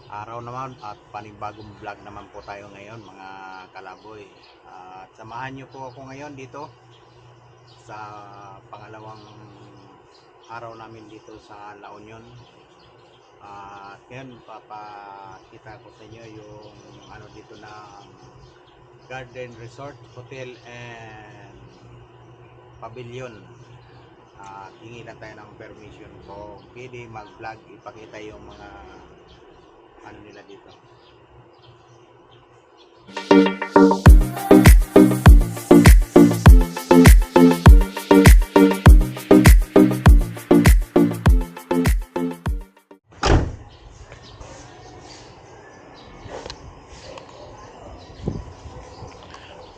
Araw naman at panibagong vlog naman po tayo ngayon mga kalaboy. At samahan nyo po ako ngayon dito sa pangalawang araw namin dito sa La Union. At ngayon papakita ko sa inyo yung ano dito na Garden Resort Hotel and Pavilion. At hingi lang tayo ng permission kung pwede mag-vlog, ipakita yung mga ano nila dito.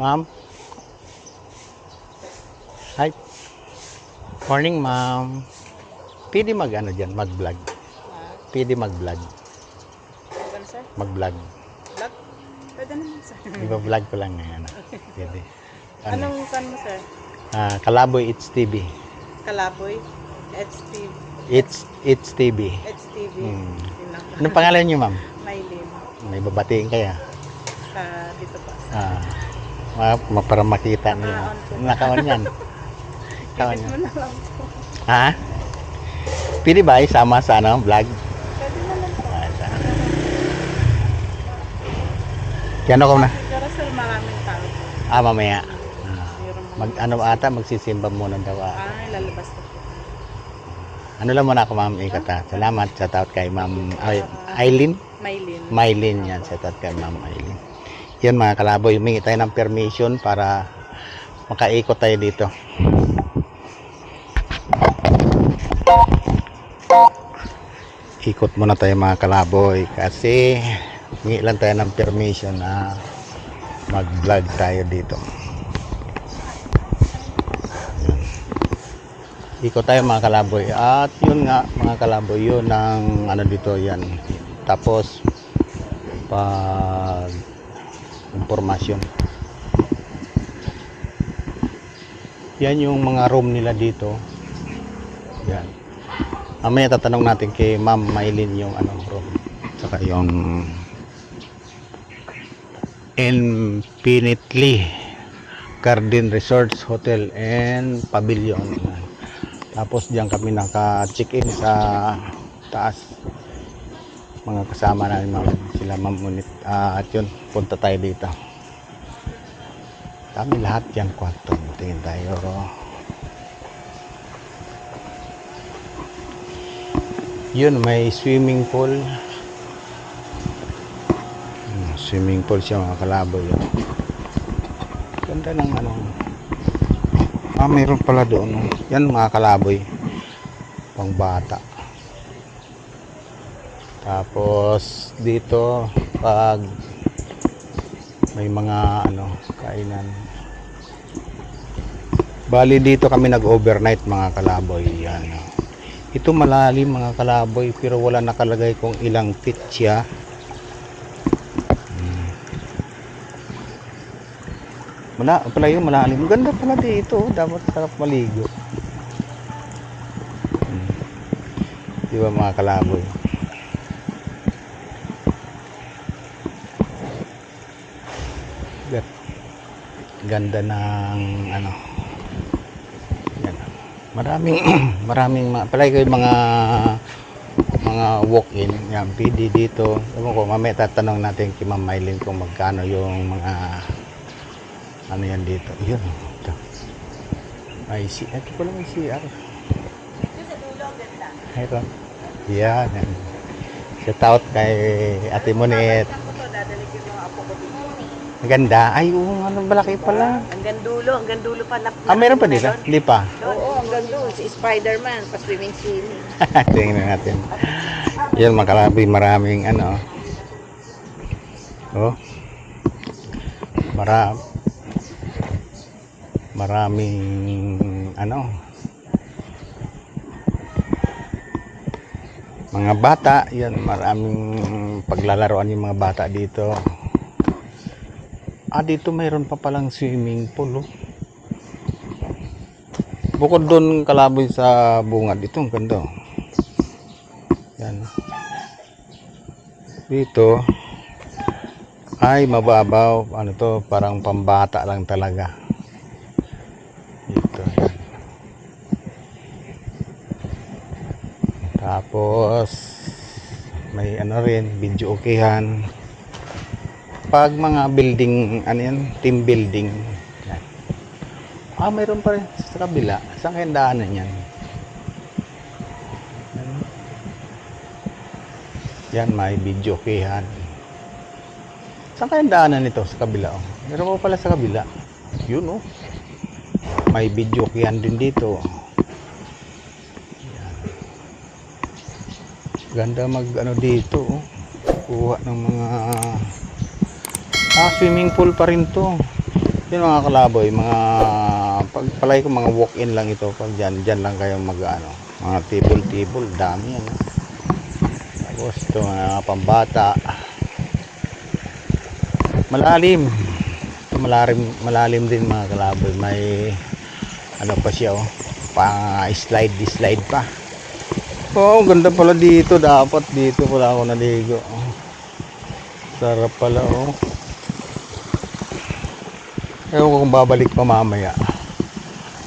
Ma'am. Hi. Morning, ma'am. Pwede mag-ano dyan, mag-vlog. Pwede mag-vlog. Ano, sir? Mag-vlog. Vlog? Pwede naman, sir. Iba-vlog ko lang ngayon. Pwede. Anong kan mo, sir? Kalaboy It's TV. Kalaboy? HTV. It's TV. HTV. Hmm. Yun lang. Anong pangalan niyo, ma'am? Maylin. May babatiin kaya? Dito pa. Para makita niyo. Naka-on po. Naka-on yan. Naka-on Ipis yan. mo na lang po. Ha? Pwede ba isama sa vlog? Pwede naman po. Kaya ko na? Pero sir, maraming tao. Mamaya. Mayroong mga- Magsisimba muna daw. lalabas na po. Ano lang muna ako, ma'am Ikata. Salamat. Shout out kay ma'am Aileen. Maylin. Maylin yan. Shout out kay ma'am Aileen. Yan mga kalaboy. Humingi tayo ng permission para makaikot tayo dito. Ikot muna tayo mga kalaboy kasi humingi lang tayo ng permission na mag-vlog tayo dito. Ikot tayo mga kalaboy at yun nga mga kalaboy, yun ang ano dito yan. Tapos pag impormasyon, yan yung mga room nila dito. Yan, mamaya tatanong natin kay Ma'am Maylin yung anong room, saka yung Infinitely Garden Resorts Hotel and Pavilion. Tapos diyan kami naka-check-in sa taas, mga kasama namin sila Ma'am Munit. At yun, punta tayo dito. Kami lahat yung kwarto. Tingin tayo. Yun, may swimming pool. Swimming pool siya mga kalaboy. Ganda ng ano. Mayroon pala doon. Yan mga kalaboy, pang bata. Tapos dito pag may mga ano kainan, bali dito kami nag-overnight mga kalaboy. Yan. Ito malalim mga kalaboy pero wala nakalagay kung ilang feet siya. Pala yung malalim. Ganda pala dito. Dapat sarap maligo. Di ba mga kalaboy? Ganda ng ano. Yan. Maraming pala yung mga walk-in. Yan, PD dito. Ewan ko, mamaya tatanong natin kay Ma'am Maylin kung magkano yung mga ano yan dito. Yun. Ito. May CR. Ito pala may CR. Ito. Yan. Shout out kay Ate Monet. Ang ganda. Ay, oo. Ano malaki pala. Hanggang dulo pa. Meron pa dito? Hindi pa. Oo, hanggang dulo. Si Spider-Man, pa-swimming. Tingnan natin. Yan mga kalaboy. Maraming ano. Oh. Maraming ano, mga bata. Yan, maraming paglalaroan yung mga bata dito. Dito mayroon pa palang swimming pool. Bukod doon kalaboy sa bungad, ito ang ganda. Yan. Dito ay mababaw. Ano to, parang pambata lang talaga. Dito. Tapos may ano rin, video okayan. Pag mga building, ano yan, team building. Yan. Mayroon pa rin sa kabila. Saan kayang daanan yan? Yan, may video okayan. Saan kayang daanan nito sa kabila? Oh? Meron pa pala sa kabila. Yun oh. May video okayan din dito. Yan. Ganda mag ano dito oh. Kuha ng mga swimming pool pa rin to. Yun mga kalaboy, mga pagpalay ko mga walk-in lang ito. Pag dyan lang kayo mag ano, mga table, dami yan. Tapos ito mga pambata. Malalim. Ito malalim din mga kalaboy. May ano pa siya oh. Pa slide pa. Oh, ganda pala dito. Dapat dito pala ako naligo. Oh. Sarap pala oh. Ewan ko kung babalik pa mamaya.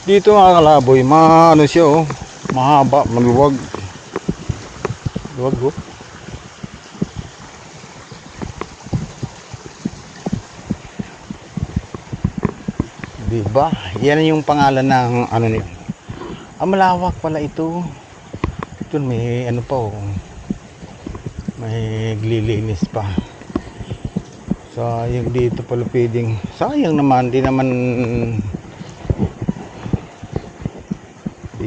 Dito mga kalaboy, ano siya oh. Mahaba, maluwag. Luwag oh. Diba? Yan yung pangalan ng ano niyo. Malawak pala ito. Ito may ano pa oh. May glilinis pa. Sayang dito pala pwedeng. Sayang naman, di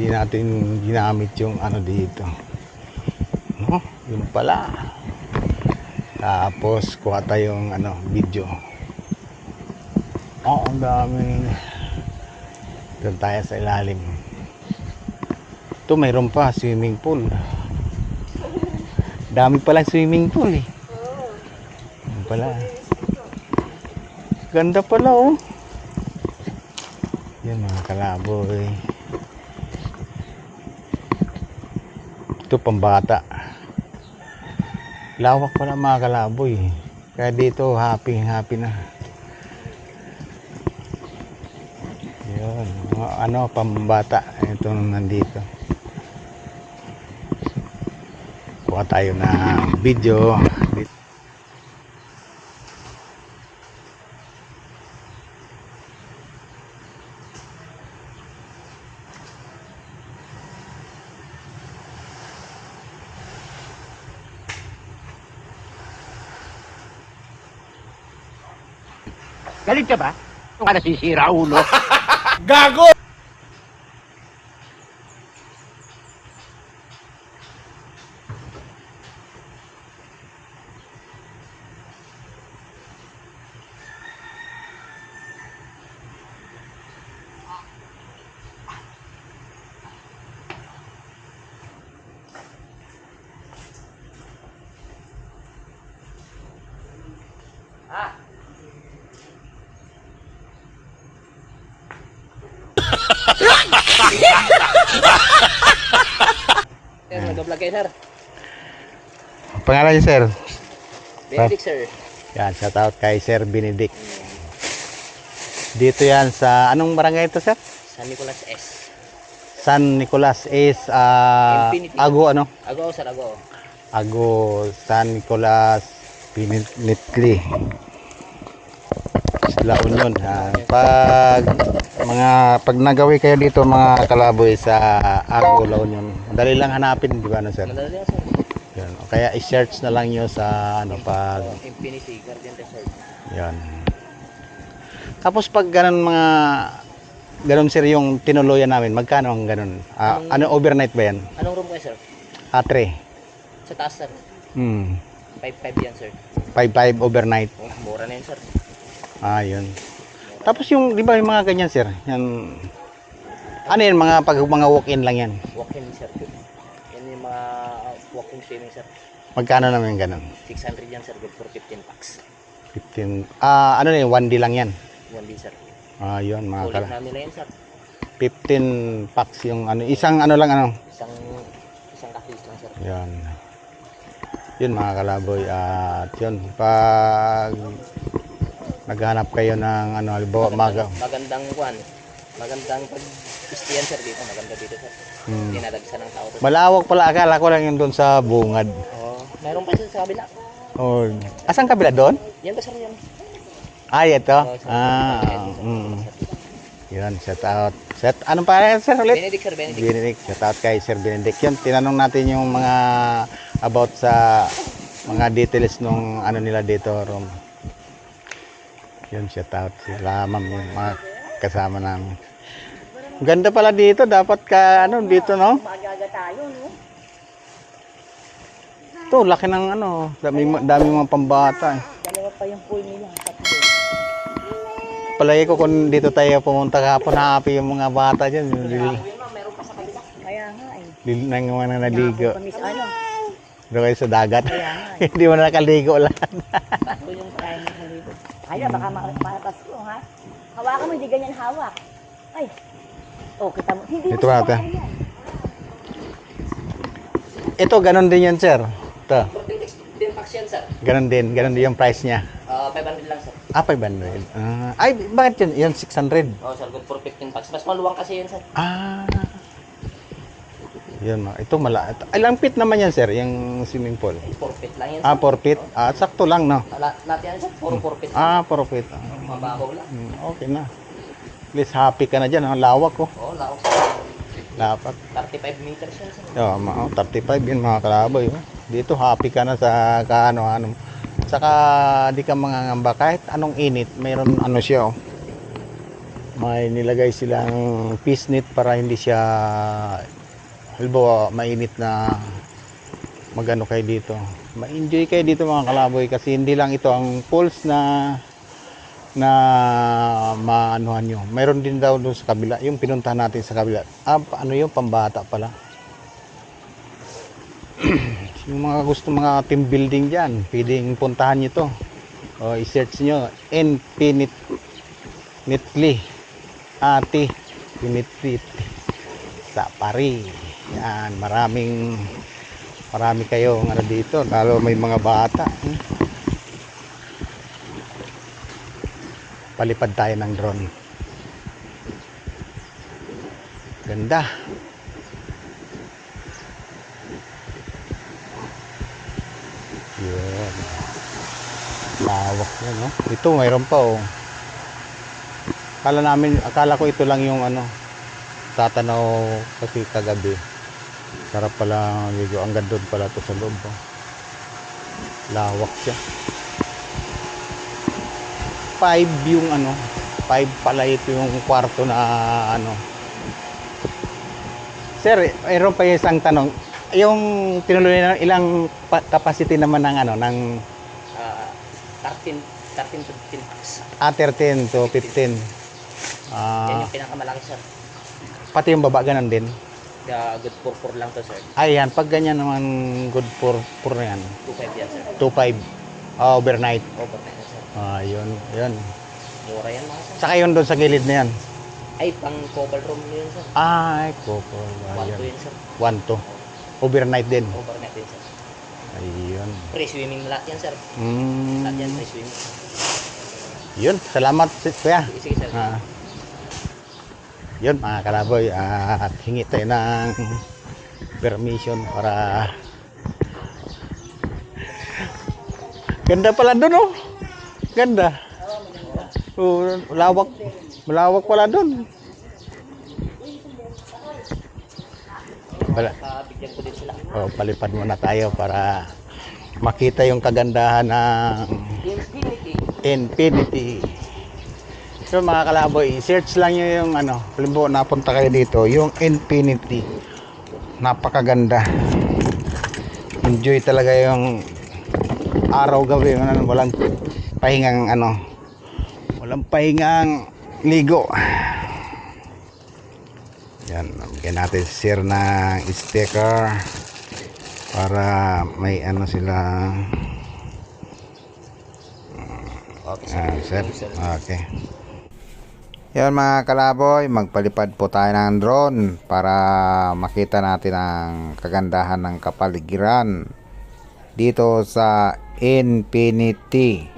natin ginamit yung ano dito. No? Yun pala. Tapos kuha tayong ano, video. Ang daming. Doon tayo sa ilalim. Ito mayroon pa swimming pool. Dami pala swimming pool eh. Yun pala. Ganda pala oh. Yan mga kalaboy. Ito pambata. Lawak pala mga kalaboy. Kaya dito happy na. Yan, ano pambata. Ito nandito. Kuha tayo ng video. Galit ka ba? Kung ka nasisira ulo. Gago! Sir, nag-vlog kayo, sir. Pangalan niyo sir? Benedict, sir. Yan, shout out kay Sir Benedict. Dito yan sa anong barangay ito sir? San Nicolas S. San Nicolas is Infinity. Ago ano? Ago, sir, ago. Ago San Nicolas Pinitli. La Union. Pag nagawi kayo dito mga kalaboy sa Ago La Union. Dali lang hanapin, di ba ano sir? Madali yan, sir. Yan. Kaya i-search na lang niyo sa ano pag Infinity Guardian Resort. yan. Tapos pag ganun sir yung tinuluyan namin, magkano ang ganun? Ano overnight ba yan? Anong room kayo, sir? 3. Sa taas, sir. 5-5 yan, sir. 5-5 overnight. Oh, mura na yan, sir. Yun. Tapos yung, di ba yung mga ganyan sir? Yan. Ano yan, mga walk-in lang yan. Walk-in, sir. Yan yung mga walk-in swimming, sir. Magkano naman yung ganun? 600 yan, sir. Good for 15 packs. 15. Ano na yun, 1D lang yan. 1D, sir. Yun, mga Ulit namin na yan, sir. 15 packs yung ano, isang ano lang ano. Isang kakis lang, sir. Yan. Yun mga kalaboy, at yun, pag naghanap kayo ng ano, halimbawa Magandang kwan. Magandang pag-istiyan sir dito. Maganda dito sir. Dinadagsa ng tao to. malawak pala, akala ko lang yun doon sa bungad. Oo. Meron pa sir sa kabila. Oh, asan kabila doon? Yan ba sir yan? Ay, ito. Oo, sir. Yun, shout out. Anong pangalan sir ulit? Benedict sir, Benedict. Benedict, shout out kay Sir Benedict. Yun, tinanong natin yung mga about sa mga details nung ano nila dito, room. Yun, shout out sila ma'am, yung mga kasama namin. Ganda pala dito, dapat ka ano dito, no? Magaga tayo, no? Ito, laki ng ano, dami mga pambata. Dalawa pa yung pool nila. Tatlo. Palagi ko kung dito tayo pumunta kahapon, happy yung mga bata dyan. Meron pa sa kabila. Kaya nga eh. Nang mga naligo. Kami sa ano? Doon kayo sa dagat. Kaya nga eh. Hindi mo na nakaligo lahat. Ito yung kaya na halibot. Ay, baka malapas ko, ha? Hawakan mo, hindi ganyan hawak. Ay. Oh, kita mo. Hindi Ito mo ba, siya ate? kaya. Ito, ganun din yan, sir. Ito, Din tax yan sir. ganun din yung price niya. 500 lang sir. 500. Ay, bakit yun? Yun, 600. Oh sir, good for 15 packs. Mas maluwang kasi yun sir. Yun, ito ilang feet naman yan, sir, yung swimming pool? 4 feet lang yan sir. 4 feet. Sakto lang, no? Lahat yan sir, puro 4 feet. 4 feet. Mababaw lang. Okay na. At least happy ka na dyan, ang lawak ko. Oo, lawak sir. Dapat. 35 meters yan sir. 35 yun mga kalaboy. Dito happy ka na sa kaano-ano. Saka di ka mangangamba kahit anong init, mayroon ano siya oh. May nilagay silang peace net para hindi siya halimbawa mainit na magano kayo dito. Ma-enjoy kayo dito mga kalaboy kasi hindi lang ito ang pools na maanuhan nyo. Mayroon din daw doon sa kabila, yung pinuntahan natin sa kabila. Ano yung pambata pala. Yung mga gusto mga team building dyan, pwedeng puntahan nyo to. O i-search nyo, Infinitely Ate Infinitely sa Paris. Yan, marami kayo ano dito, lalo may mga bata. Palipad tayo ng drone. Ganda. Yun. Lawak yan, no? Ito, mayroon pa, oh. Akala ko ito lang yung ano, tatanaw kasi kagabi. Sarap pala, ligo. Ang ganda doon pala ito sa loob, oh. Lawak siya. 5 yung ano, 5 pala ito yung kwarto na ano. Sir, mayroon pa isang tanong. Yung tinuloy na ilang capacity naman ng ano, ng 13 to 15 packs. 13 to 15. Yan yung pinakamalaki sir. Pati yung baba ganun din. Good for 4 lang to sir. Ayan, pag ganyan naman good for na yan. 2.5 yan sir. 2.5 overnight. Overnight na sir. Yun, yun. Mura yan mga sir. Saka yun doon sa gilid na yan. Ay, pang couple room yun sir. Ay, copo. 1 to yun sir. 1 to. Overnight din. Overnight din sir. Ayun. Free swimming lahat yan sir. Lahat yan free swimming. Yun, salamat kuya. Sige sir. Yun mga kalaboy, at hingi tayo ng permission para ganda pala doon, oh. Ganda. Malawak pala doon. Bigyan ko din sila. Palipad muna tayo para makita yung kagandahan ng Infinity. So mga kalaboy, search lang nyo yung ano, halimbawa napunta kayo dito, yung Infinity. Napakaganda. Enjoy talaga yung araw gabi, walang pahingang ano, walang pahingang ligo. Yan, bigyan natin share ng sticker para may ano sila. Sir. Okay. Yan mga kalaboy, magpalipad po tayo ng drone para makita natin ang kagandahan ng kapaligiran dito sa Infinity.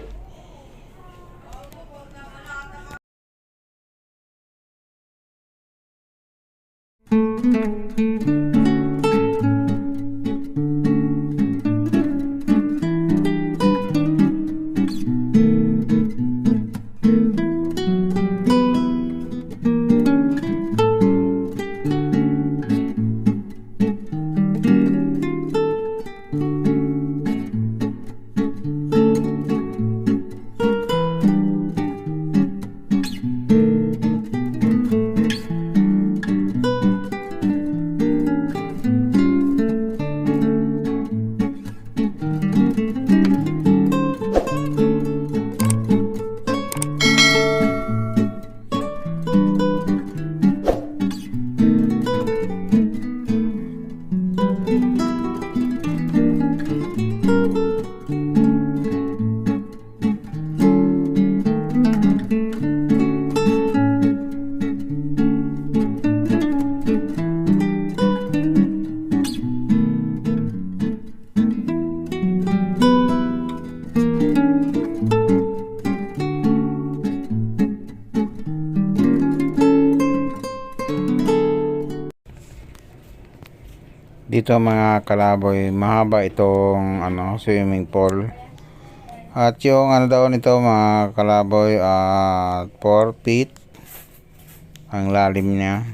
Dito mga kalaboy, mahaba itong swimming pool. At yung daw nito mga kalaboy, 4 feet ang lalim niya.